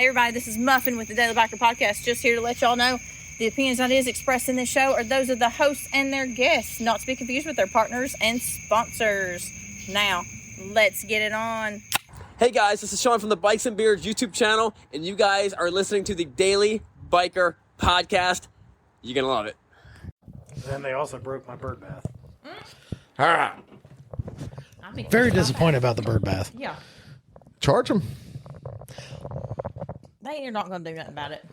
Hey everybody, this is Muffin with the Daily Biker Podcast. Just here to let y'all know the opinions and ideas expressed in this show are those of the hosts and their guests, not to be confused with their partners and sponsors. Now, let's get it on. Hey guys, this is Sean from the Bikes and Beards YouTube channel, and you guys are listening to the Daily Biker Podcast. You're gonna love it. And they also broke my bird bath. All right. Very disappointed about the bird bath. Yeah, Charge them. you're not going to do nothing about it.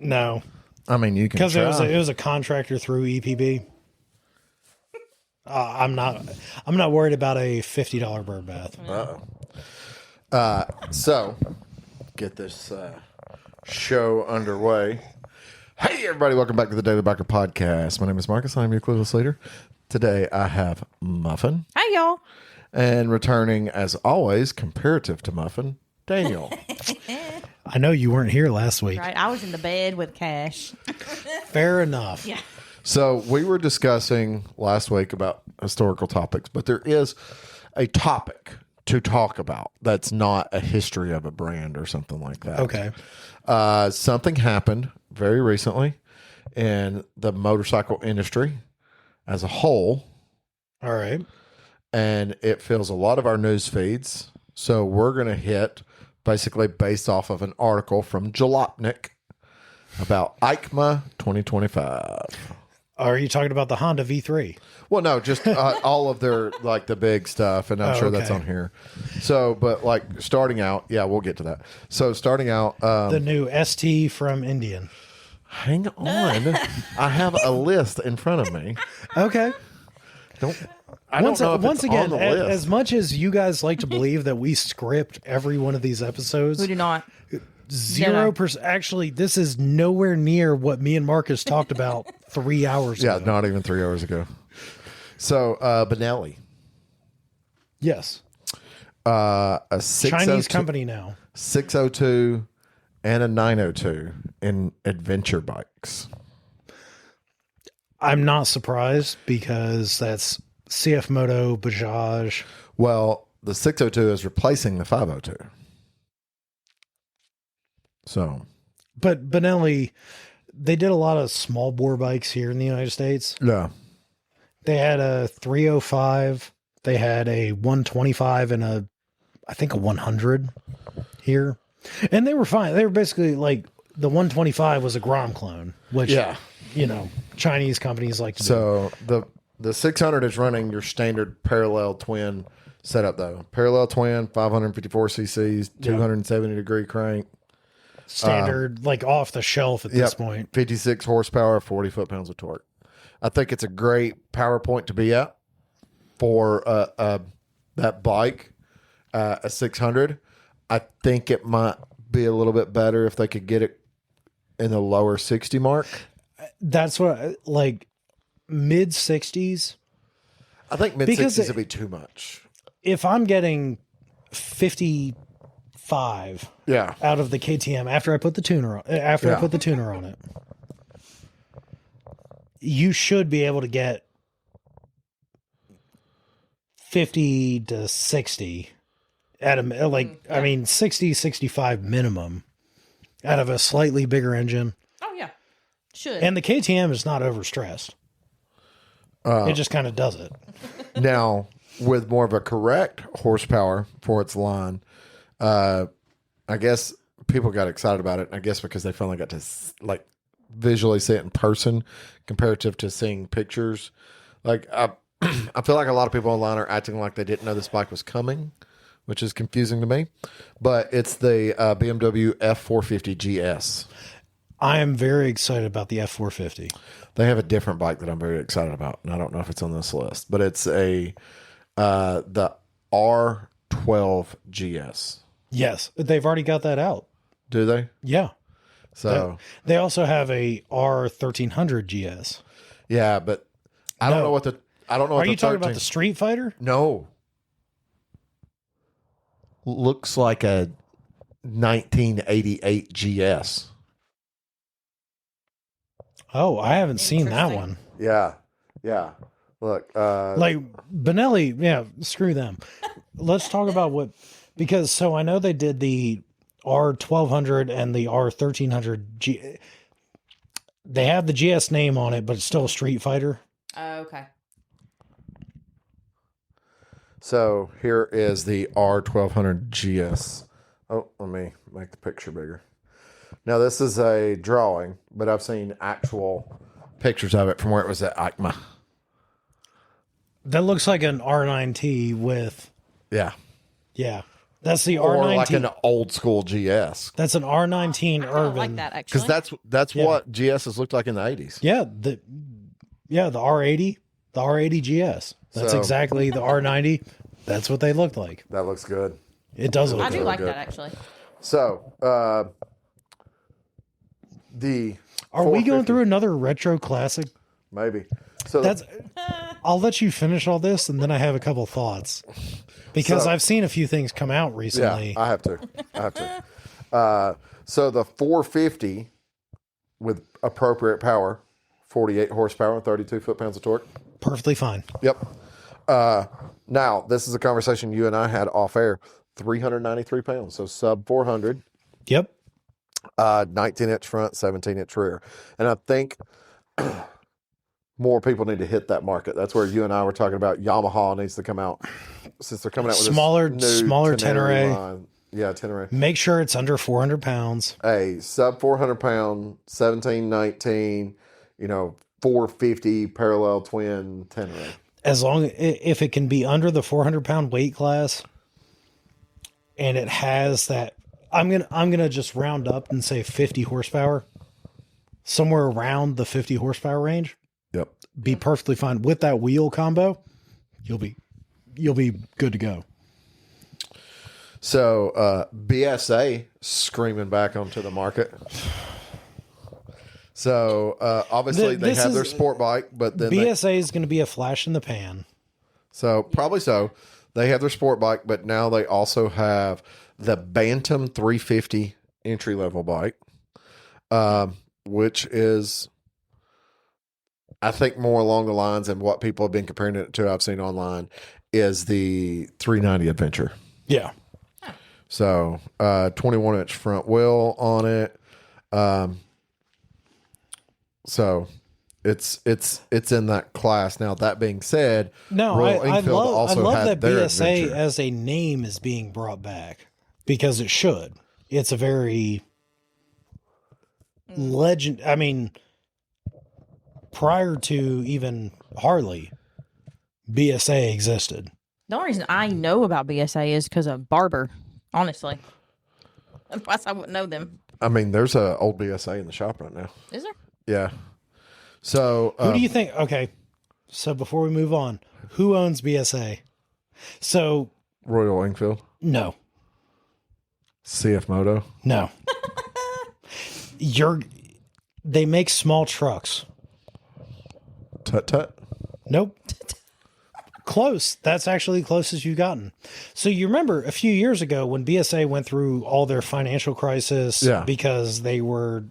No, I mean, you can because try. it was a contractor through EPB. I'm not worried about a $50 bird bath. So, get this show underway. Hey, everybody. Welcome back to the Daily Biker Podcast. My name is Marcus. I'm your clueless leader. Today, I have Muffin. Hi, y'all. And returning, as always, comparative to Muffin, Daniel. I know you weren't here last week. Right, I was in the bed with Cash. Fair enough. Yeah. So, we were discussing last week about historical topics, but there is a topic to talk about that's not a history of a brand or something like that. Okay. Something happened very recently in the motorcycle industry as a whole, All right. and it fills a lot of our news feeds. So we're going to hit basically based off of an article from Jalopnik about Eicma 2025. Are you talking about the Honda V3? Well, no, just all of their, like, the big stuff, and I'm sure that's okay. on here. So, but, like, starting out, yeah, we'll get to that. So, starting out... The new ST from Indian. hang on. I have a list in front of me. Okay. I don't know if Once it's again, on the list. as much as you guys like to believe that we script every one of these episodes, We do not. 0%. Actually, this is nowhere near what me and Marcus talked about 3 hours Yeah, ago. not even 3 hours ago. So, Benelli. Yes. A 602, Chinese company now. 602 and a 902 in adventure bikes. I'm not surprised because that's CF Moto, Bajaj. Well, the 602 is replacing the 502. So, But Benelli, they did a lot of small bore bikes here in the United States. yeah. They had a 305. They had a 125 and I think a 100 here. And they were fine. They were basically like the 125 was a Grom clone, which, Yeah. Chinese companies like to do. So, the 600 is running your standard parallel twin setup, though. Parallel twin, 554 cc's, 270-degree crank. Standard, like off the shelf at this point. 56 horsepower, 40 foot-pounds of torque. I think it's a great power point to be at for that bike, a 600. I think it might be a little bit better if they could get it in the lower 60 mark. That's what, like, mid 60s. I think mid-60s would be too much. If I'm getting 55 Yeah. out of the KTM after I put the tuner on, I put the tuner on it, you should be able to get 50 to 60 at I mean 60 65 minimum out of a slightly bigger engine. Oh, yeah. Should. And the KTM is not overstressed. It just kind of does it. Now, with more of a correct horsepower for its line, I guess people got excited about it. I guess because they finally got to visually see it in person, comparative to seeing pictures. Like I feel like a lot of people online are acting like they didn't know this bike was coming, which is confusing to me. But it's the BMW F450 GS. I am very excited about the F450. They have a different bike that I'm very excited about, and I don't know if it's on this list, but it's the R12 GS. Yes, they've already got that out. Do they? Yeah. So They also have a R1300 GS. yeah, but I don't know what the Are you talking about the Street Fighter? No. Looks like a 1988 GS. Oh, I haven't seen that Interesting. one. Yeah. Yeah. Look, Like Benelli, yeah, screw them. Let's talk about because I know they did the R1200 and the R1300 G. They have the GS name on it, but it's still a Street Fighter. Okay. So here is the R1200 GS. Oh, let me make the picture bigger. Now this is a drawing, but I've seen actual pictures of it from where it was at Eicma. That looks like an R9T with, Yeah. that's the Or R19. like an old school GS. That's an R19 I Urban. like that, actually. Because that's what GSs looked like in the 80s. Yeah, the R80, the R80 GS. That's So- exactly the R90. That's what they looked like. That looks good. It does look I do good. like good. that, actually. So, Are we going 450 through another retro classic? Maybe. So That's. I'll let you finish all this, and then I have a couple thoughts because So- I've seen a few things come out recently. yeah, I have to. So the 450 with appropriate power, 48 horsepower, 32 foot-pounds of torque. Perfectly fine. Yep. Now, this is a conversation you and I had off air. 393 pounds, so sub 400. Yep. 19-inch front, 17-inch rear. And I think more people need to hit that market. That's where you and I were talking about Yamaha needs to come out. Since they're coming out with Smaller this new Tenere. line. Yeah, Tenere. Make sure it's under 400 pounds. A sub 400 pound, 17, 19, 450 parallel twin Tenere. As long if it can be under the 400 pound weight class, and it has that, I'm gonna just round up and say 50 horsepower, somewhere around the 50 horsepower range. Yep. Be perfectly fine with that wheel combo. You'll be good to go. So BSA screaming back onto the market. So obviously they This have is- their sport bike, but then BSA is going to be a flash in the pan. so probably so they have their sport bike, but now they also have the Bantam 350 entry level bike, which is I think more along the lines of what people have been comparing it to. I've seen online is the 390 Adventure. Yeah. So 21-inch front wheel on it. So it's in that class. Now that being said, No, Royal I Enfield love also had that their BSA adventure. as a name is being brought back because it should. It's a very legend. I mean, prior to even Harley, BSA existed. The only reason I know about BSA is because of Barber, honestly. Otherwise, I wouldn't know them. I mean, there's a old BSA in the shop right now. Is there? Yeah. So Who do you think? Okay, so before we move on, who owns BSA? So Royal Enfield, no, CF Moto. no. They make small trucks. Tut tut. Nope. Close. That's actually the closest you've gotten. So you remember a few years ago when BSA went through all their financial crisis Yeah. because they were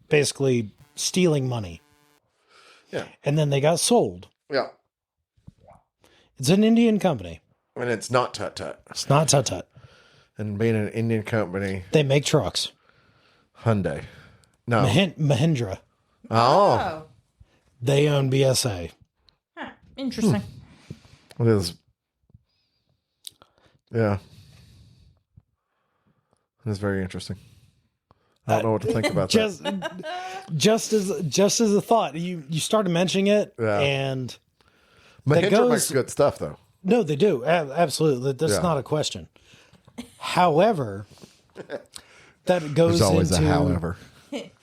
basically stealing money. Yeah. And then they got sold. Yeah. It's an Indian company. And it's not Tut Tut. It's not Tut Tut. And being an Indian company, They make trucks. Hyundai. No. Mahindra. Oh. They own BSA. Huh. Interesting. It is. Yeah. It is very interesting. I don't know what to think about that. Just as a thought, you started mentioning it, Yeah. and Mahindra goes- makes good stuff, though. no, they do absolutely. That's Yeah. not a question. However, that goes There's always into a however.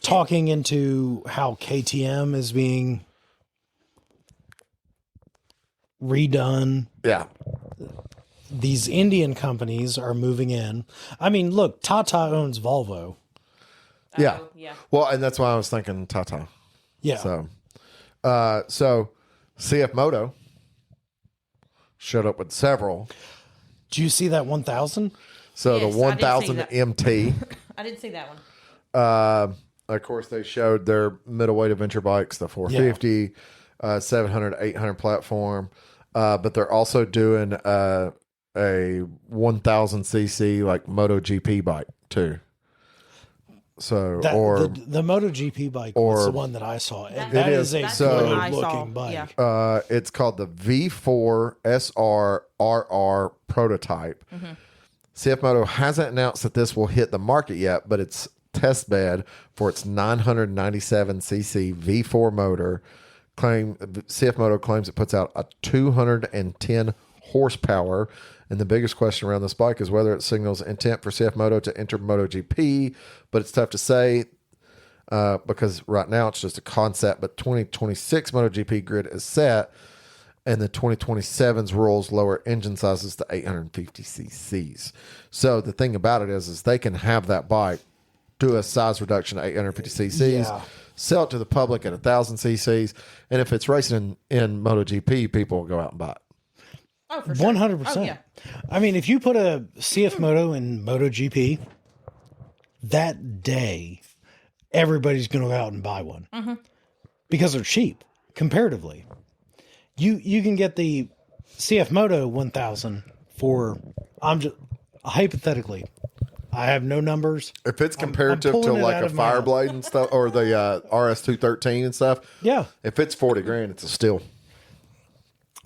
talking into how KTM is being redone. Yeah. These Indian companies are moving in. I mean, look, Tata owns Volvo. Yeah. Oh, yeah. Well, and that's why I was thinking Tata. Yeah. So CF Moto showed up with several. Do you see that 1000? So Yes, I did the see 1000 that. MT. I didn't see that one. Of course, they showed their middleweight adventure bikes, the 450, 700, 800 platform. But they're also doing a 1000cc like MotoGP bike too. So, the MotoGP bike was the one that I saw. That is a that's so- what I good saw. looking bike. Yeah. it's called the V4 SRRR prototype. CF Moto hasn't announced that this will hit the market yet, but it's test bed for its 997cc V4 motor. CF Moto claims it puts out a 210 horsepower. And the biggest question around this bike is whether it signals intent for CF Moto to enter MotoGP, but it's tough to say because right now it's just a concept. But 2026 MotoGP grid is set, and the 2027's rules lower engine sizes to 850 cc's. So the thing about it is they can have that bike do a size reduction to 850 cc's, sell it to the public at 1,000 cc's, and if it's racing in MotoGP, people will go out and buy it. Oh, for sure. 100%. Oh, yeah. I mean, if you put a CF Moto in MotoGP, that day, everybody's going to go out and buy one because they're cheap comparatively. You can get the CF Moto 1000 for, I'm just hypothetically, I have no numbers. If it's comparative to pulling it like out a of my mouth. Fireblade and stuff, or the RS213 and stuff, Yeah. if it's 40 grand, it's a steal.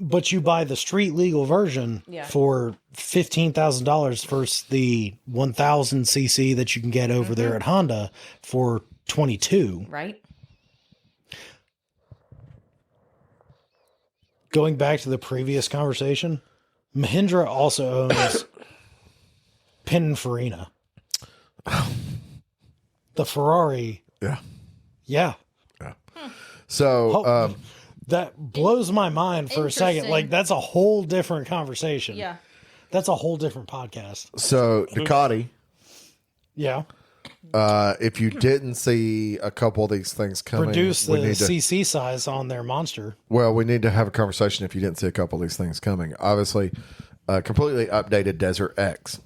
But you buy the street legal version for $15,000 versus the 1000 cc that you can get over there at Honda for 22. Right. Going back to the previous conversation, Mahindra also owns Pininfarina. The Ferrari. Yeah. Yeah. So, That blows my mind for a second. Interesting. Like, that's a whole different conversation. Yeah. That's a whole different podcast. so Ducati, Yeah. if you didn't see a couple of these things coming, Reduce the we need to, CC size on their monster. well, we need to have a conversation if you didn't see a couple of these things coming. Obviously, completely updated Desert X.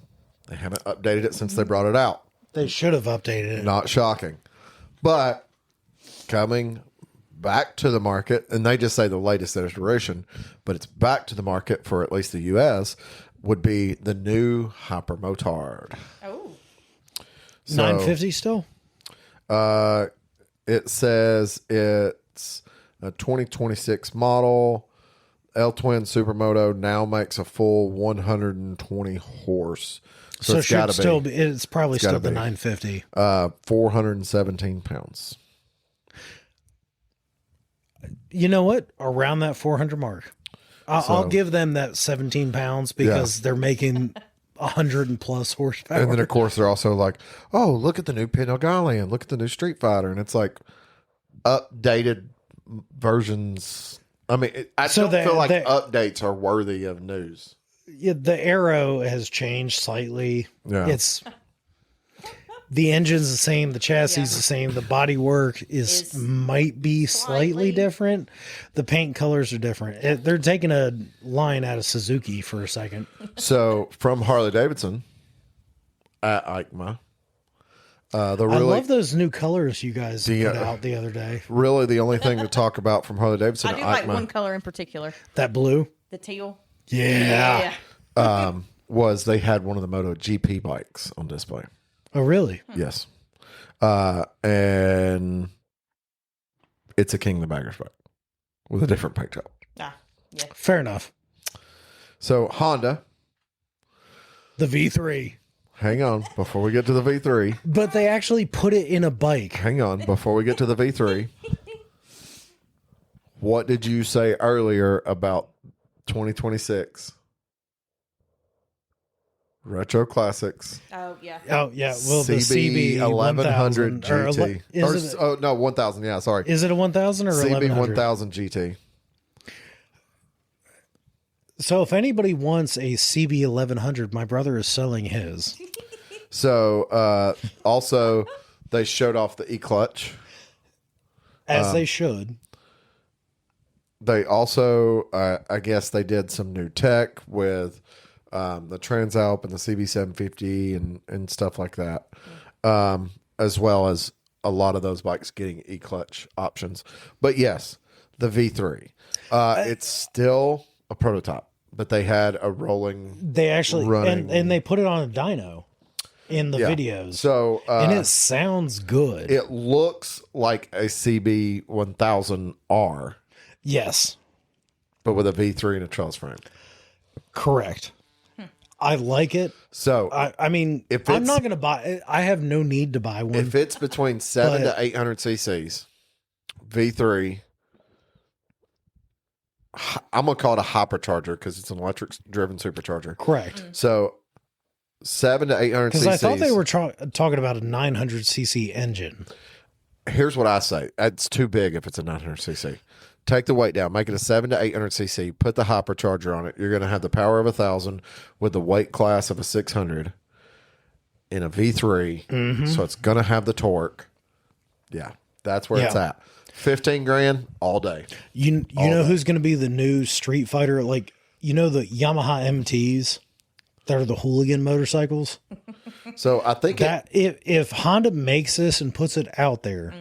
They haven't updated it since they brought it out. They should have updated it. Not shocking. But coming back to the market, and they just say the latest iteration, but it's back to the market for at least the US, would be the new Hypermotard. Oh. So, 950 still? it says it's a 2026 model. L-Twin Supermoto now makes a full 120 horse. So it it's gotta should still be, it's probably gotta still the be. 950. 417 pounds. You know what? Around that 400 mark. I'll give them that 17 pounds because they're making 100 and plus horsepower. And then, of course, they're also like, oh, look at the new Pinot look at the new Street Fighter. And it's like updated versions. I mean, I So don't feel like they- updates are worthy of news. Yeah, the arrow has changed slightly. Yeah. It's the engine's the same, the chassis is the same, the body work is might be slightly different. The paint colors are different. They're taking a line out of Suzuki for a second. So, from Harley Davidson at Eicma, I love those new colors you guys put out the other day. Really, the only thing to talk about from Harley Davidson I at do like Eicma one color in particular. That blue? The teal. Yeah. was they had one of the MotoGP bikes on display. Oh, really? Yes. And it's a King of the Baggers bike with a different paint job. Ah, yeah. Fair enough. So Honda, The V3. hang on before we get to the V3. But they actually put it in a bike. Hang on before we get to the V3. What did you say earlier about 2026? Retro Classics. Oh, yeah. Oh, yeah. Well, the CB CB 1100 1000 GT. No, 1000. Yeah, sorry. Is it a 1000 or CB 1100? 1000 GT. So if anybody wants a CB 1100, my brother is selling his. So also they showed off the e-clutch. As they should. They also, I guess they did some new tech with the Transalp and the CB750 and stuff like that, as well as a lot of those bikes getting e-clutch options. But yes, the V3. It's still a prototype, but they had a rolling. They actually, running. and they put it on a dyno. in the videos. So and it sounds good. it looks like a CB1000R, Yes, but with a V3 and a trellis frame. correct. I like it. So I mean, If I'm it's- not going to buy it. I have no need to buy one. if it's between 7 But- to 800 cc's, V3, I'm going to call it a hypercharger because it's an electric driven supercharger. Correct. So 7 to 800 Because cc's. I thought they were talking about a 900cc engine. Here's what I say. It's too big if it's a 900cc. Take the weight down. Make it a 7 to 800cc. Put the hypercharger on it. You're going to have the power of 1,000 with the weight class of a 600 in a V3. Mm-hmm. So it's going to have the torque. Yeah, that's where it's Yeah. at. 15 grand all day. You know who's going to be the new Street Fighter? Like, you know the Yamaha MTs that are the hooligan motorcycles? So I think That if Honda makes this and puts it out there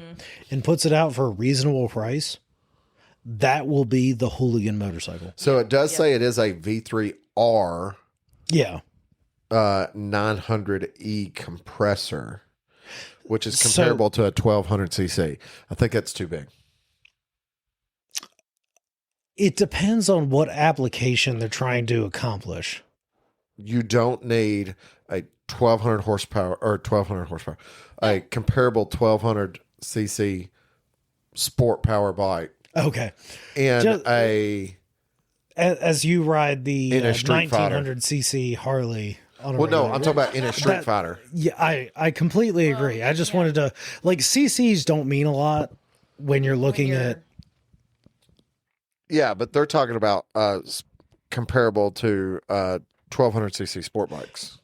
and puts it out for a reasonable price, that will be the hooligan motorcycle. it does say it is a V3R Yeah. 900E compressor, which is comparable to a 1200cc. I think that's too big. It depends on what application they're trying to accomplish. You don't need a 1200 horsepower or 1200 horsepower, a comparable 1200cc sport power bike Okay. and Just- As you ride the In a Street Fighter. 1900cc Harley. On a well, no, regular- I'm talking about in a Street That- Fighter. Yeah, I completely agree. I just wanted to, like, CCs don't mean a lot when you're looking at. Yeah, but they're talking about comparable to 1200cc sport bikes.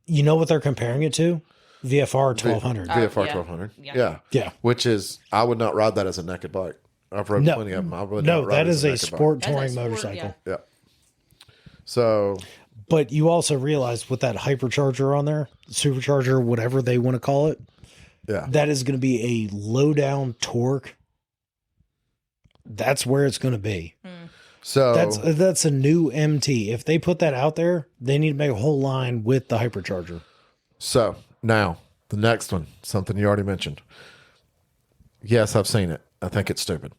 You know what they're comparing it to? VFR 1200. VFR yeah. 1200. Yeah. Yeah. Yeah. Which is, I would not ride that as a naked bike. I've rode No. plenty of them. I would No, not ride that it is as a naked bike. sport That's a touring sport, motorcycle. yeah. Yeah. So But you also realize with that hypercharger on there, supercharger, whatever they want to call it, yeah. that is going to be a low down torque. That's where it's going to be. So That's a new MT. If they put that out there, they need to make a whole line with the hypercharger. So now the next one, something you already mentioned. Yes, I've seen it. I think it's stupid.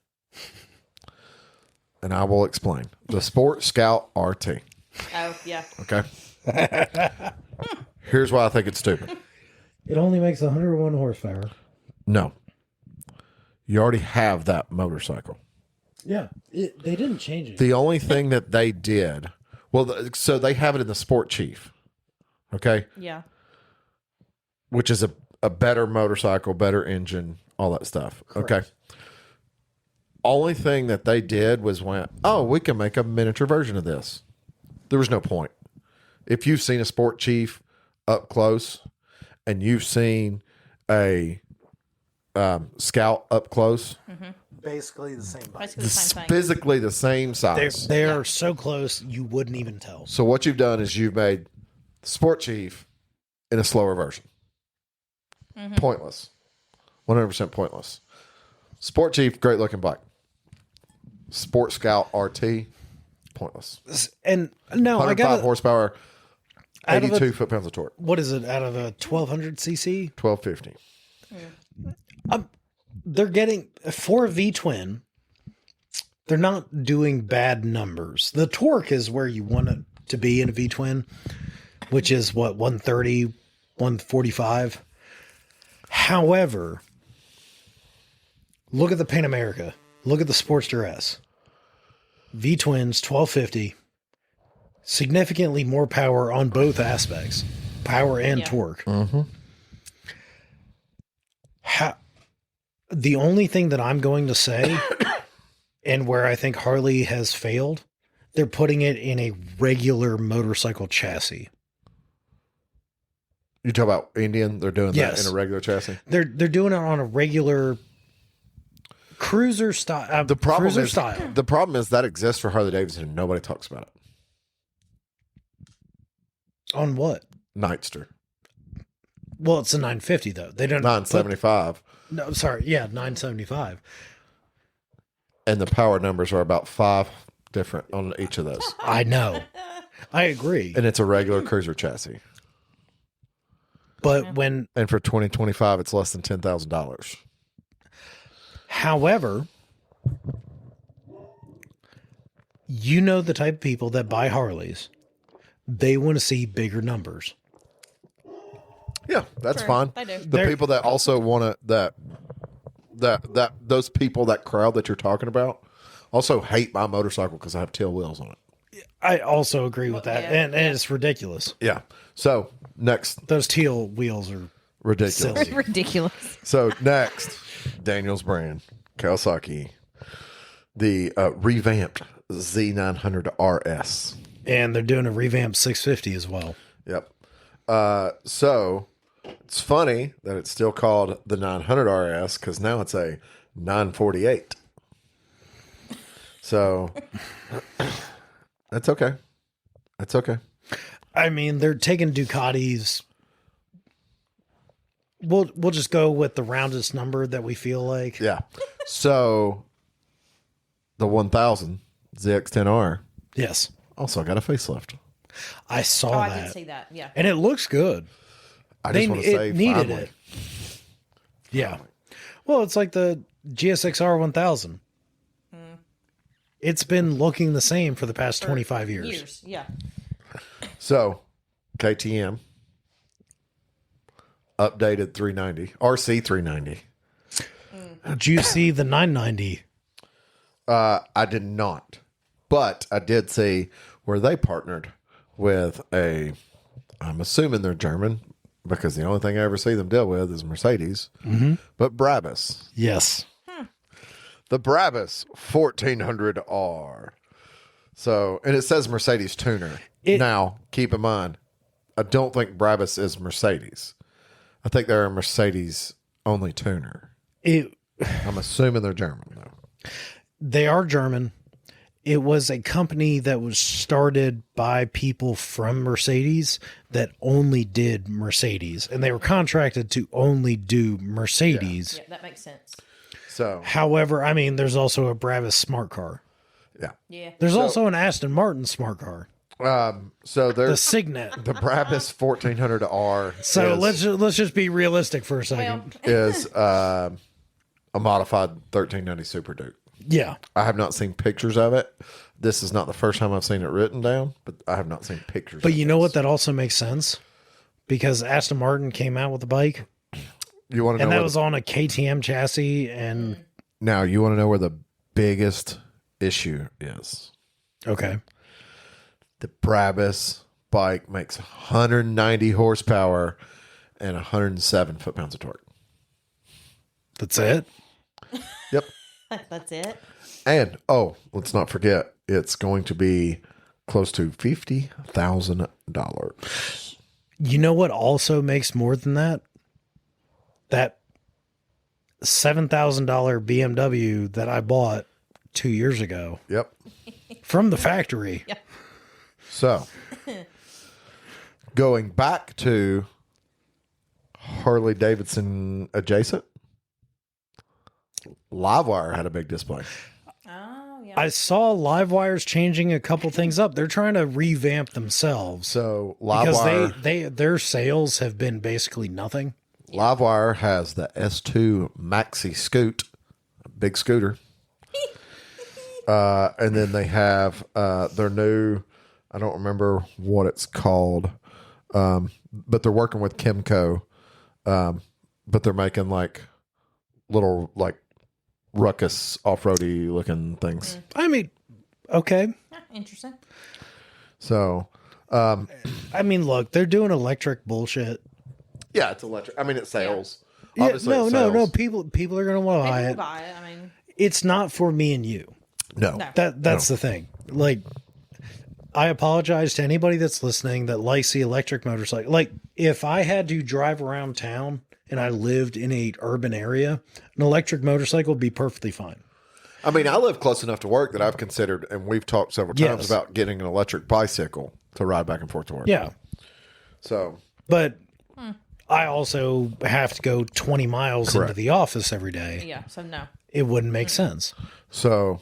And I will explain. The Sport Scout RT. Oh, yeah. Okay. Here's why I think it's stupid. It only makes 101 horsepower. No. You already have that motorcycle. Yeah, they didn't change it. The only thing that they did, so they have it in the Sport Chief. Okay. Yeah. Which is a better motorcycle, better engine, all that stuff. Correct. Okay. Only thing that they did was went, oh, we can make a miniature version of this. There was no point. If you've seen a Sport Chief up close and you've seen a Scout up close, Basically the same bike. Basically the it's same thing. physically the same size. They're so close you wouldn't even tell. So what you've done is you've made Sport Chief in a slower version. Pointless. 100% pointless. Sport Chief, great looking bike. Sport Scout RT, pointless. And no, I 105 got horsepower, out of 82 foot-pounds of torque, what is it out of a 1200cc? 1250. They're getting for a V twin. They're not doing bad numbers. The torque is where you want it to be in a V twin, which is what 130, 145. However, look at the Pan America. Look at the Sportster S. V twins 1250. Significantly more power on both aspects, power and Yeah. torque. The only thing that I'm going to say, and where I think Harley has failed, they're putting it in a regular motorcycle chassis. You talk about Indian, they're doing Yes. that in a regular chassis. They're doing it on a regular cruiser style. The problem cruiser is style. the problem is that exists for Harley Davidson and nobody talks about it. On what? Nightster. Well, it's a 950 though. They don't. 975. No, sorry. Yeah, 975. And the power numbers are about 5 different on each of those. I know. I agree. And it's a regular cruiser chassis. But when, And for 2025, it's less than $10,000. however, you know the type of people that buy Harleys, they want to see bigger numbers. Yeah, that's Sure, fine. I do. The people that also want to that those people, that crowd that you're talking about, also hate my motorcycle because I have tail wheels on it. I also agree with that. yeah, And it's ridiculous. Yeah. So next, Those teal wheels are ridiculous. silly. Ridiculous. So next, Daniel's brand, Kawasaki, the revamped Z900 RS. And they're doing a revamped 650 as well. Yep. So it's funny that it's still called the 900 RS because now it's a 948. So that's okay. That's okay. I mean, they're taking Ducati's. We'll just go with the roundest number that we feel like. Yeah. So the 1000 ZX10R Yes, also got a facelift. I saw Oh, I that, did see that. Yeah. and it looks good. I just want to say needed finally. it. Yeah. Well, it's like the GSX-R 1000. It's been looking the same for the past 25 years. Yeah. So KTM updated 390, RC 390. Did you see the 990? I did not, but I did see where they partnered with I'm assuming they're German because the only thing I ever see them deal with is Mercedes, but Brabus. Yes. The Brabus 1400R. So, and it says Mercedes tuner. Now, keep in mind, I don't think Brabus is Mercedes. I think they're a Mercedes only tuner. I'm assuming they're German, though. They are German. It was a company that was started by people from Mercedes that only did Mercedes, and they were contracted to only do Mercedes. Yeah, that makes sense. So, However, I mean, there's also a Brabus smart car. yeah. Yeah. There's also an Aston Martin smart car, So the there's Signet. the Brabus 1400R. So is, let's just be realistic for a second. is a modified 1390 Super Duke. Yeah, I have not seen pictures of it. This is not the first time I've seen it written down, but I have not seen pictures. but of you know this. what? That also makes sense because Aston Martin came out with a bike, You want to and know that where was on a KTM chassis. And now you want to know where the biggest issue is. okay, The Brabus bike makes 190 horsepower and 107 foot-pounds of torque. that's it. Yep. That's it. And, let's not forget, it's going to be close to $50,000. You know what also makes more than that? That $7,000 BMW that I bought 2 years ago Yep. from the factory. So, going back to Harley Davidson adjacent, Livewire had a big display. Oh, yeah. I saw Livewire's changing a couple things up. They're trying to revamp themselves So, because Livewire, their sales have been basically nothing. Livewire has the S2 Maxi Scoot, a big scooter. And then they have their new, I don't remember what it's called, but they're working with Kimco, but they're making like little like ruckus off-roady looking things. I mean, okay. Yeah, interesting. So, I mean, look, they're doing electric bullshit. yeah, it's electric. I mean, it sells. Yeah, Obviously, no, it no, no. sells. People are going to want to buy People it. buy it. I mean, It's not for me and you. No. That's the thing. Like, I apologize to anybody that's listening that likes the electric motorcycle. Like, if I had to drive around town and I lived in a urban area, an electric motorcycle would be perfectly fine. I mean, I live close enough to work that I've considered, and we've talked several times Yes. about getting an electric bicycle to ride back and forth to work. Yeah, So, but I also have to go 20 miles Correct. into the office every day. yeah. So no. It wouldn't make sense. so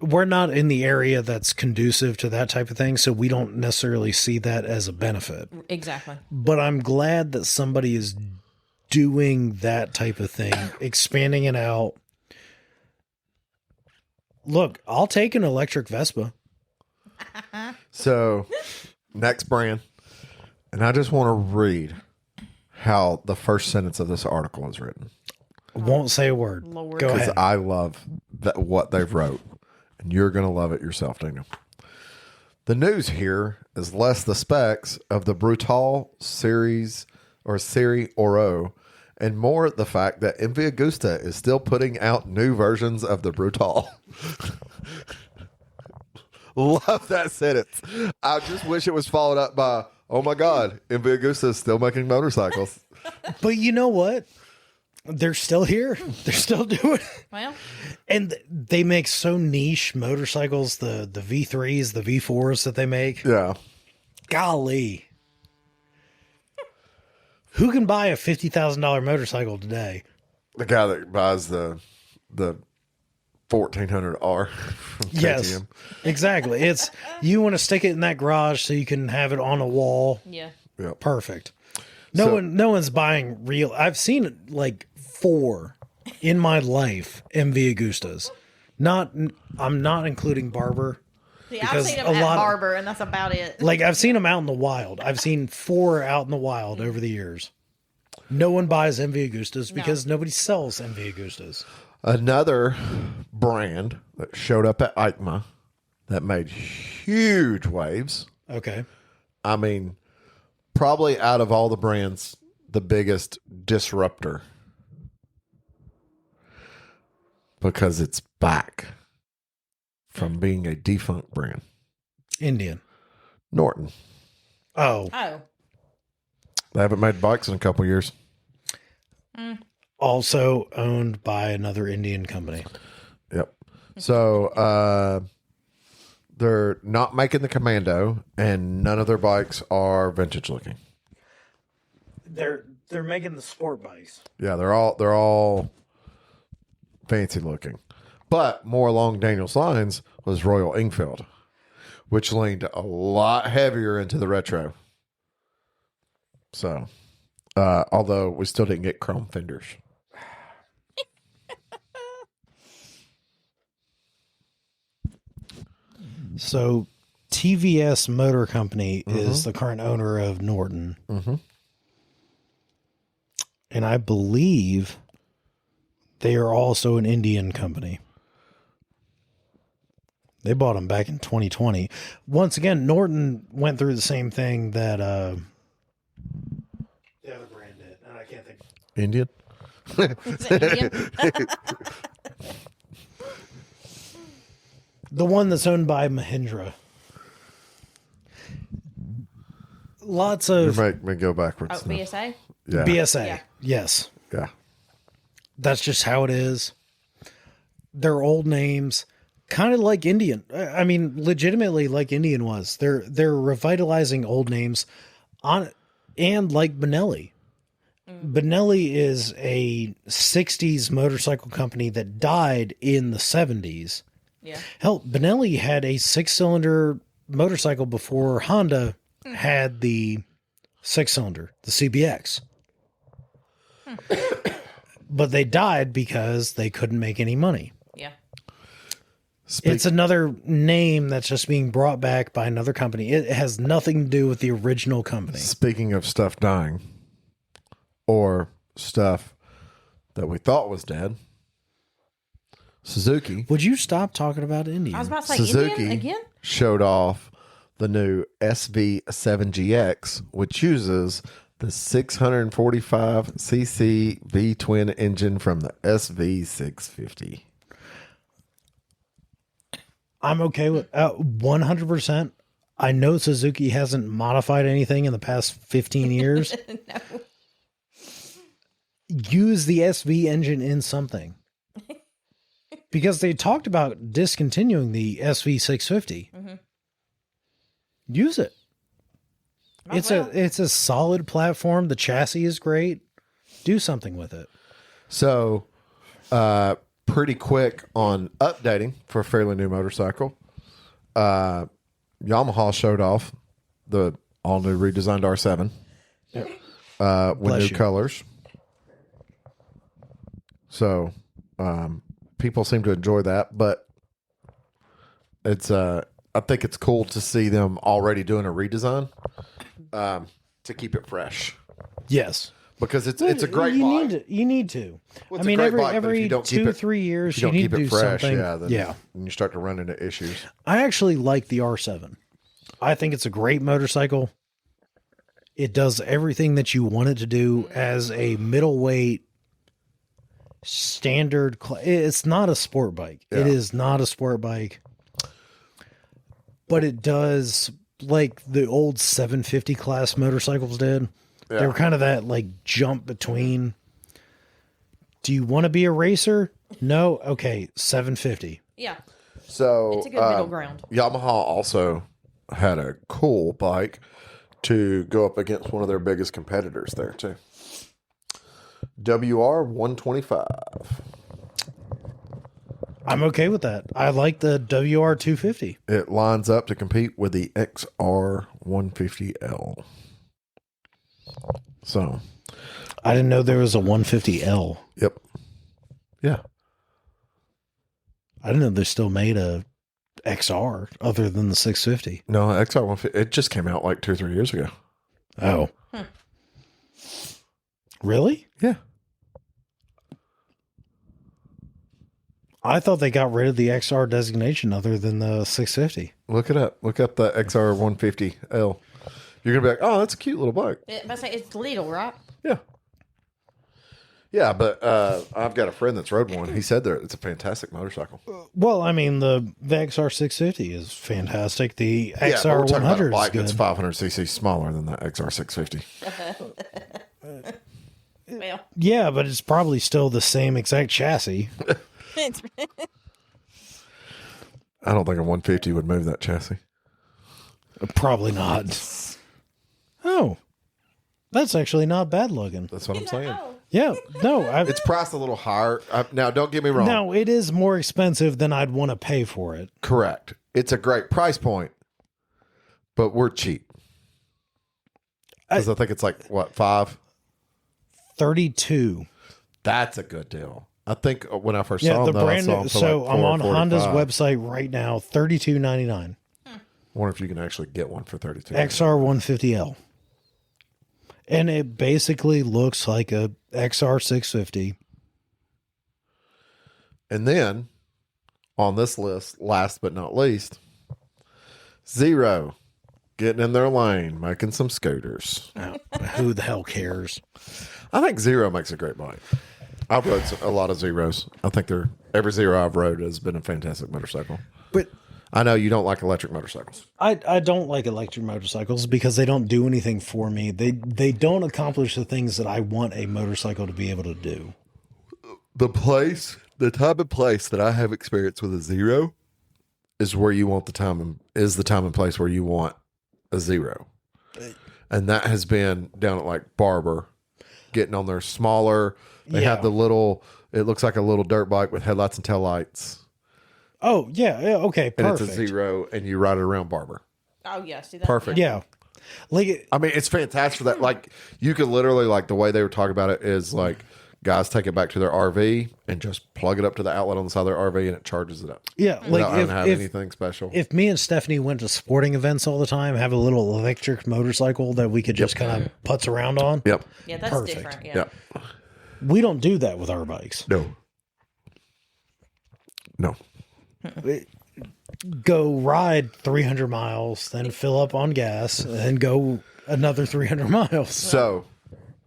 we're not in the area that's conducive to that type of thing, so we don't necessarily see that as a benefit. Exactly. But I'm glad that somebody is doing that type of thing, expanding it out. Look, I'll take an electric Vespa. So, next brand. And I just want to read how the first sentence of this article is written. Won't say a word. Lord. Go Because ahead. I love what they've wrote. And you're going to love it yourself, Daniel. The news here is less the specs of the Brutal series or Serie Oro and more the fact that MV Agusta is still putting out new versions of the Brutal. Love that sentence. I just wish it was followed up by, oh my God, MV Agusta is still making motorcycles. But you know what? They're still here. They're still doing it. Well, And they make so niche motorcycles, the V3s, the V4s that they make. Yeah. Golly. Who can buy a $50,000 motorcycle today? The guy that buys the 1400R from KTM. Yes, exactly. It's you want to stick it in that garage so you can have it on a wall. yeah. Yep. Perfect. So- No one's buying real. I've seen like 4 in my life MV Agustas. I'm not including Barber. See, I've Because seen a them at lot of- Barber, and that's about it. Like I've seen them out in the wild. I've seen 4 out in the wild over the years. No one buys MV Agustas because nobody sells MV Agustas. Another brand that showed up at Eicma that made huge waves. Okay. I mean, probably out of all the brands, the biggest disruptor. Because it's back from being a defunct brand. Indian. Norton. Oh, Oh. They haven't made bikes in a couple years. also owned by another Indian company. Yep. So they're not making the Commando, and none of their bikes are vintage looking. They're making the sport bikes. Yeah, they're all fancy looking. But more along Daniel's lines was Royal Enfield, which leaned a lot heavier into the retro. So, although we still didn't get chrome fenders. So TVS Motor Company is the current owner of Norton. Mm-hmm. And I believe they are also an Indian company. They bought them back in 2020. Once again, Norton went through the same thing that the other brand did. And I can't think. Indian? Is it Indian? The one that's owned by Mahindra. Lots You of make me go backwards. Oh, now. BSA? Yeah. BSA. Yeah. Yes. Yeah. That's just how it is. They're old names, kind of like Indian. I mean, legitimately like Indian was. They're revitalizing old names on, and like Benelli. Benelli is a 60s motorcycle company that died in the 70s. Yeah. Hell, Benelli had a 6-cylinder motorcycle before Honda had the 6-cylinder, the CBX. But they died because they couldn't make any money. Yeah. It's another name that's just being brought back by another company. It has nothing to do with the original company. Speaking of stuff dying, or stuff that we thought was dead, Suzuki Would you stop talking about Indian? I was about to say Suzuki Indian again? showed off the new SV7GX, which uses the 645cc V-twin engine from the SV650. I'm okay with 100%. I know Suzuki hasn't modified anything in the past 15 years. No. Use the SV engine in something. Because they talked about discontinuing the SV650. Use it. It's a solid platform. The chassis is great. Do something with it. So, pretty quick on updating for a fairly new motorcycle. Yamaha showed off the all new redesigned R7 with Bless new you. colors. So people seem to enjoy that, but it's I think it's cool to see them already doing a redesign to keep it fresh Yes. because it's a great you bike. You need to. Well, I it's a mean, great bike, but if every you don't keep 2-3 years, if you you don't need keep to do it fresh, something. then you start to run into issues. I actually like the R7. I think it's a great motorcycle. It does everything that you want it to do as a middleweight standard. It's not a sport bike. Yeah. It is not a sport bike. But it does like the old 750 class motorcycles did. Yeah. They were kind of that like jump between. Do you want to be a racer? No? Okay, 750. Yeah. So It's a good middle ground. Yamaha also had a cool bike to go up against one of their biggest competitors there too. WR 125. I'm okay with that. I like the WR 250. It lines up to compete with the XR 150L. So, I didn't know there was a 150L. yep. Yeah. I didn't know they still made a XR other than the 650. No, XR 150, it just came out like 2 or 3 years ago. Oh. Really? Yeah. I thought they got rid of the XR designation other than the 650. Look it up. Look up the XR 150L. You're going to be like, oh, that's a cute little bike. It's legal, right? Yeah. Yeah, but I've got a friend that's rode one. He said it's a fantastic motorcycle. Well, I mean, the XR 650 is fantastic. The Yeah, but XR we're talking about a 100 is bike that's good. 500cc smaller than the XR 650. Well, Yeah, but it's probably still the same exact chassis. it's, I don't think a 150 would move that chassis. Probably not. Oh, that's actually not bad looking. That's what I'm saying. Yeah, no, It's priced a little higher. Now, don't get me wrong. no, it is more expensive than I'd want to pay for it. Correct. It's a great price point, but we're cheap. Because I think it's like, what, 5? 32. That's a good deal. I think when I first Yeah, saw the them, though, I brand saw new. them for So like I'm on 4, Honda's 45. website right now, $32.99. I wonder if you can actually get one for 32. XR 150L. And it basically looks like a XR 650. And then on this list, last but not least, Zero getting in their lane, making some scooters. Oh, who the hell cares? I think Zero makes a great bike. I've rode a lot of Zeros. I think every Zero I've rode has been a fantastic motorcycle. But I know you don't like electric motorcycles. I don't like electric motorcycles because they don't do anything for me. They don't accomplish the things that I want a motorcycle to be able to do. The type of place that I have experience with a Zero is where you want the time and place where you want a Zero. And that has been down at like Barber, getting on their smaller. They have the little, it looks like a little dirt bike with headlights and taillights. Oh, yeah. Okay. And Perfect. it's a Zero, and you ride it around Barber. oh yeah, see that? Perfect. Yeah. Like, I mean, it's fantastic for that. Like, you could literally, like, the way they were talking about it is like, guys take it back to their RV and just plug it up to the outlet on the side of their RV, and it charges it up. yeah. Like, Without having to have if anything special. if me and Stephanie went to sporting events all the time, have a little electric motorcycle that we could just kind of putz around on. Yep. Yeah, that's Perfect. different. Yeah. Yep. We don't do that with our bikes. No. Go ride 300 miles, then fill up on gas, and go another 300 miles. So,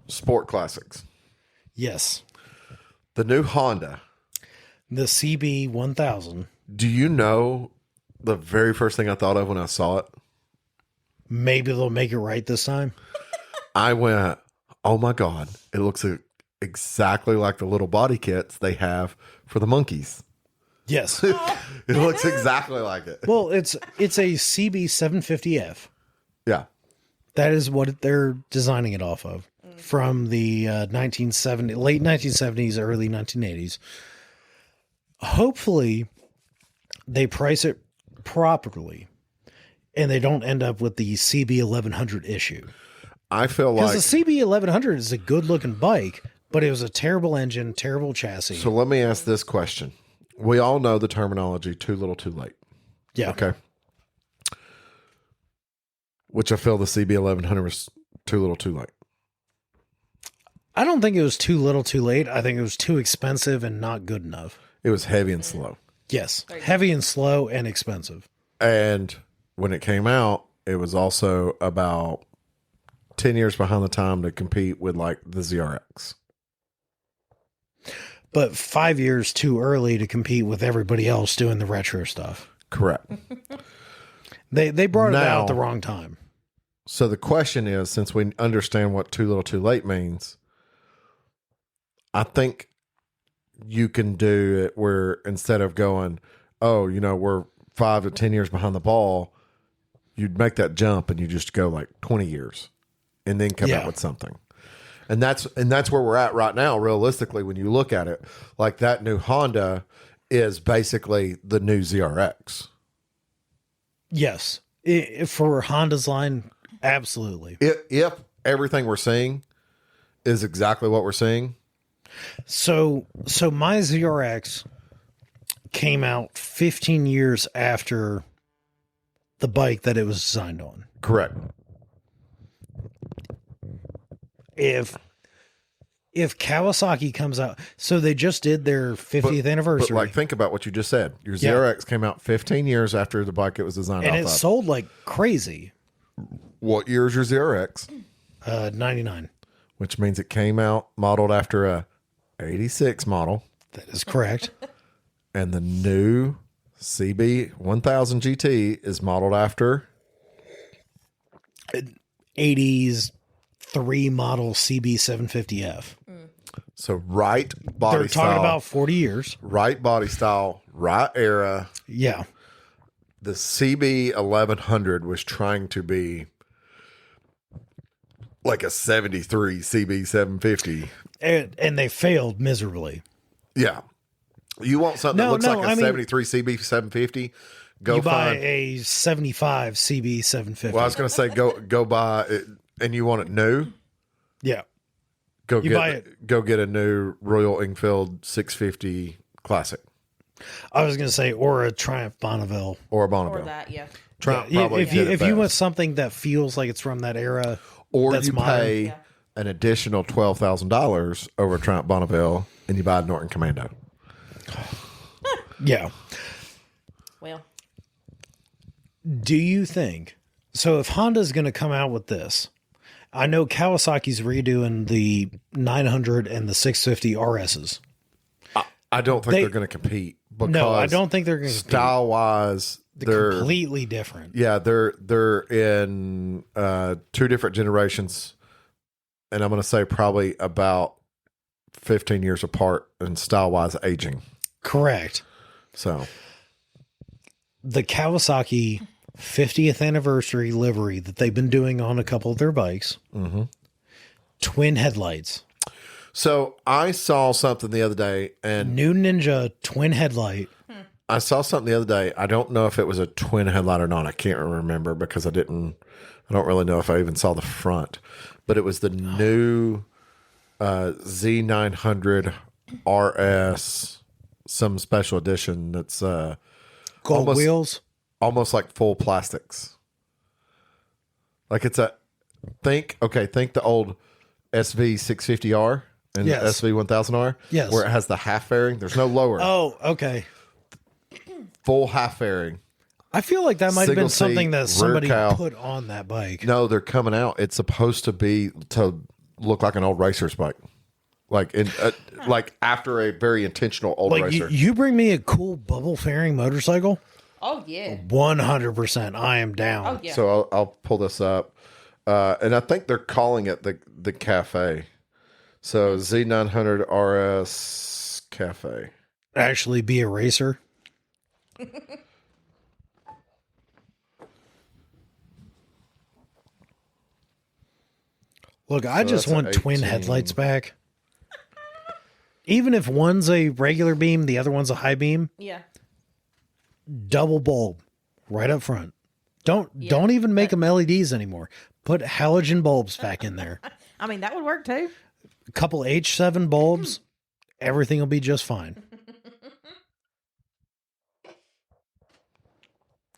sport classics. Yes. The new Honda. The CB 1000. Do you know the very first thing I thought of when I saw it? Maybe they'll make it right this time. I went, oh my God, it looks exactly like the little body kits they have for the monkeys. Yes. It looks exactly like it. Well, it's a CB 750F. Yeah. That is what they're designing it off of from the late 1970s, early 1980s. hopefully they price it properly and they don't end up with the CB 1100 issue. I feel like Because the CB 1100 is a good looking bike, but it was a terrible engine, terrible chassis. so. Let me ask this question: we all know the terminology "too little, too late." Yeah. Okay. Which I feel the CB 1100 was too little, too late. I don't think it was too little too late. I think it was too expensive and not good enough. It was heavy and slow. Yes. Heavy and slow and expensive. And when it came out, it was also about 10 years behind the time to compete with like the ZRX. But 5 years too early to compete with everybody else doing the retro stuff. Correct. They brought it Now- out at the wrong time. So the question is, since we understand what too little, too late means, I think you can do it where instead of going, oh, we're 5 to 10 years behind the ball, you'd make that jump and you just go like 20 years and then come out with something. And that's where we're at right now, realistically, when you look at it. Like that new Honda is basically the new ZRX. Yes. For Honda's line, absolutely. If everything we're seeing is exactly what we're seeing. So my ZRX came out 15 years after the bike that it was designed on. Correct. If Kawasaki comes out, so they just did their 50th anniversary. But like, think about what you just said. Your Yeah. ZRX came out 15 years after the bike it was designed and off it of. sold like crazy. What year is your ZRX? 99. Which means it came out modeled after a 86 model. That is correct. And the new CB 1000 GT is modeled after 80s 3 model CB 750F. so right body They're style. talking about 40 years. Right body style, right era. Yeah. The CB 1100 was trying to be like a 73 CB 750. And they failed miserably. Yeah. You want something that looks like a I mean, 73 CB 750? Go you buy find a 75 CB 750. Well, I was going to say go buy it, and you want it new? Yeah. Go buy get a new Royal Enfield 650 Classic I was going to say, or a Triumph Bonneville. or a Bonneville. Or that, yeah. Triumph Yeah, probably if you did it if you best. want something that feels like it's from that era, or that's you modern. pay Yeah. an additional $12,000 over a Triumph Bonneville, and you buy a Norton Commando. Yeah. Well, Do you think so? If Honda's going to come out with this, I know Kawasaki's redoing the 900 and the 650 RSs. I don't think They- they're going to compete because No, I don't think they're going to compete. style wise they're Completely different. yeah they're in 2 different generations, and I'm going to say probably about 15 years apart in style wise aging. Correct. So The Kawasaki 50th anniversary livery that they've been doing on a couple of their bikes, twin headlights, So I saw something the other day, and new Ninja twin headlight. I saw something the other day. I don't know if it was a twin headlight or not. I can't remember because I don't really know if I even saw the front, but it was the new Z900 RS, some special edition that's Gold Almost- wheels. almost like full plastics. Like it's think the old SV 650R and Yes. SV 1000R, Yes. where it has the half fairing. There's no lower, Oh, okay. full half fairing. I feel like that might have been Single seat, something that rear somebody cowl. put on that bike. No, they're coming out. It's supposed to be to look like an old racer's bike, like like after a very intentional old Like racer. you bring me a cool bubble fairing motorcycle, oh yeah. 100%. I am down. Oh yeah. So I'll pull this up, and I think they're calling it the Cafe. So Z900 RS Cafe. Actually, be a racer. Look, I So just that's want an twin 18. headlights back. Even if one's a regular beam, the other one's a high beam, Yeah. double bulb right up front. Don't even make them LEDs anymore. Put halogen bulbs back in there. I mean, that would work too. A couple H7 bulbs, everything will be just fine.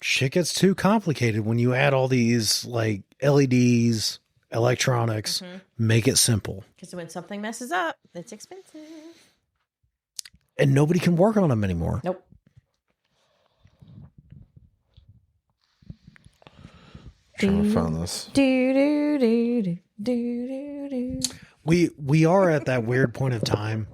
Shit gets too complicated when you add all these like LEDs, electronics. Make it simple. Because when something messes up, it's expensive. And nobody can work on them anymore. Nope. Trying to find this. We are at that weird point of time.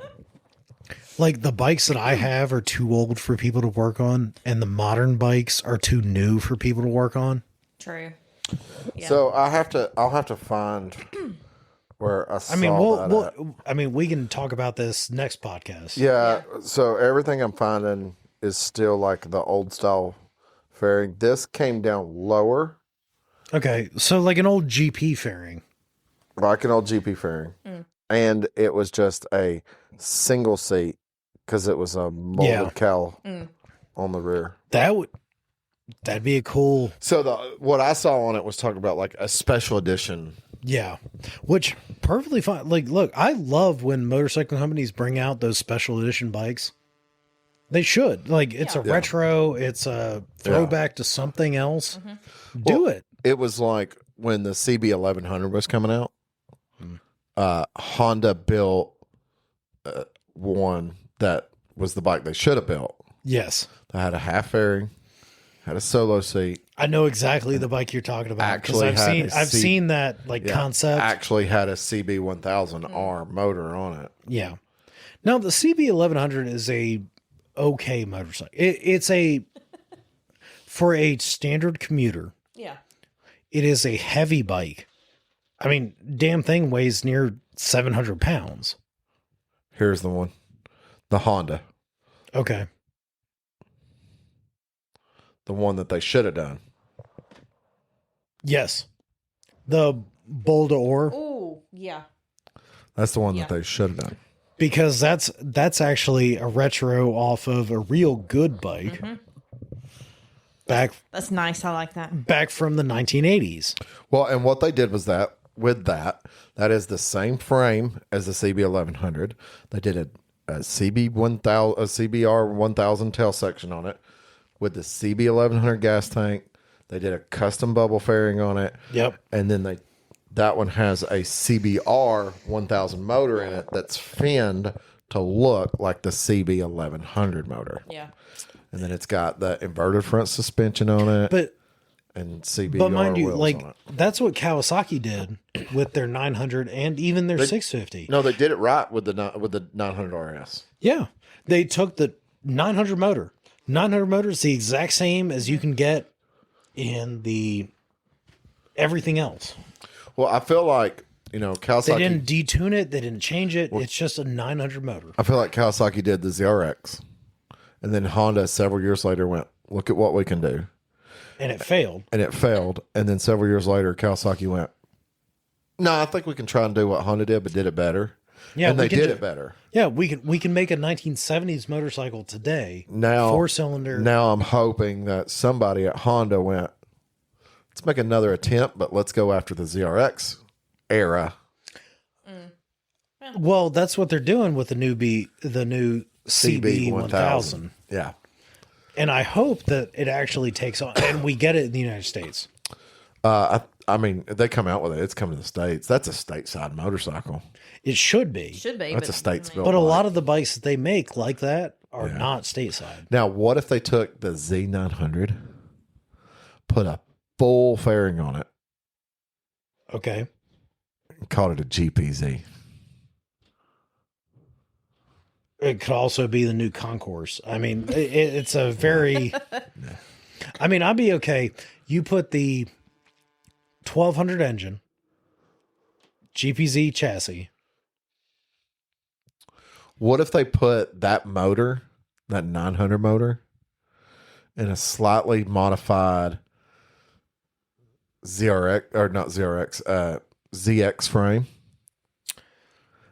Like the bikes that I have are too old for people to work on, and the modern bikes are too new for people to work on. True. Yeah. So I'll have to find where I saw that at. I mean, we can talk about this next podcast. Yeah. So everything I'm finding is still like the old style fairing. This came down lower. Okay, so like an old GP fairing. Like an old GP fairing. And it was just a single seat because it was a molded cowl on the rear. That'd be a cool. So what I saw on it was talking about like a special edition. Yeah, which perfectly fine. Like, look, I love when motorcycle companies bring out those special edition bikes. They should. Like, it's a retro. It's a throwback to something else. Do it. It was like when the CB 1100 was coming out. Honda built one that was the bike they should have built. Yes, that had a half fairing, had a solo seat. I know exactly the bike you're talking about because I've seen that concept. Actually, had a CB 1000 R motor on it. Yeah. Now the CB 1100 is a okay motorcycle. It's a for a standard commuter. Yeah. It is a heavy bike. I mean, damn thing weighs near 700 pounds. Here's the one. The Honda. Okay. The one that they should have done. Yes. The Boulder Ore. Oh, yeah. That's the one that they should have done. Because that's actually a retro off of a real good bike. That's nice. I like that. Back from the 1980s. Well, and what they did was that is the same frame as the CB 1100. They did a CB 1000, a CBR 1000 tail section on it with the CB 1100 gas tank. They did a custom bubble fairing on it. Yep. And then that one has a CBR 1000 motor in it that's finned to look like the CB 1100 motor. Yeah. And then it's got the inverted front suspension on it. And CBR but mind you, wheels like on it. that's what Kawasaki did with their 900 and even their 650. No, they did it right with the 900 RS. Yeah, they took the 900 motor. 900 motor is the exact same as you can get in the everything else. Well, I feel like Kawasaki. They didn't detune it. They didn't change it. It's just a 900 motor. I feel like Kawasaki did the ZRX, and then Honda several years later went, "Look at what we can do." And it failed. And then several years later, Kawasaki went, "No, I think we can try and do what Honda did, but did it better." Yeah, and they did it better. Yeah, we can make a 1970s motorcycle today. Now, 4-cylinder. Now I'm hoping that somebody at Honda went, "Let's make another attempt, but let's go after the ZRX era." Well, that's what they're doing with the new CB 1000. Yeah. And I hope that it actually takes on, and we get it in the United States. I mean, they come out with it. It's coming to the States. That's a stateside motorcycle. It should be. That's a states built. But a lot of the bikes that they make like that are not stateside. Now, what if they took the Z900, put a full fairing on it, Okay. and called it a GPZ? It could also be the new Concourse. I mean, it's a very. I mean, I'd be okay. You put the 1200 engine, GPZ chassis. What if they put that motor, that 900 motor, in a slightly modified ZX frame?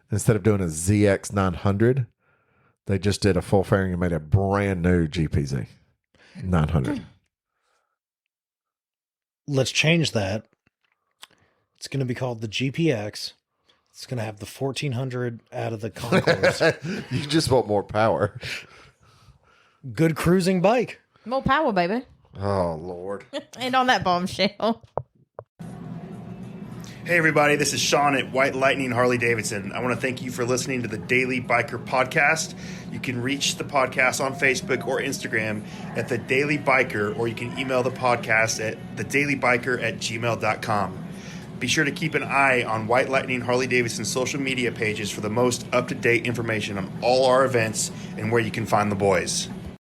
Instead of doing a ZX 900, They just did a full fairing and made a brand new GPZ 900. Let's change that. It's going to be called the GPX. It's going to have the 1400 out of the concourse. You just want more power. Good cruising bike. More power, baby. Oh, Lord. And on that bombshell. Hey everybody, this is Sean at White Lightning Harley Davidson. I want to thank you for listening to the Daily Biker Podcast. You can reach the podcast on Facebook or Instagram at The Daily Biker, or you can email the podcast at thedailybiker@gmail.com. Be sure to keep an eye on White Lightning Harley Davidson social media pages for the most up-to-date information on all our events and where you can find the boys.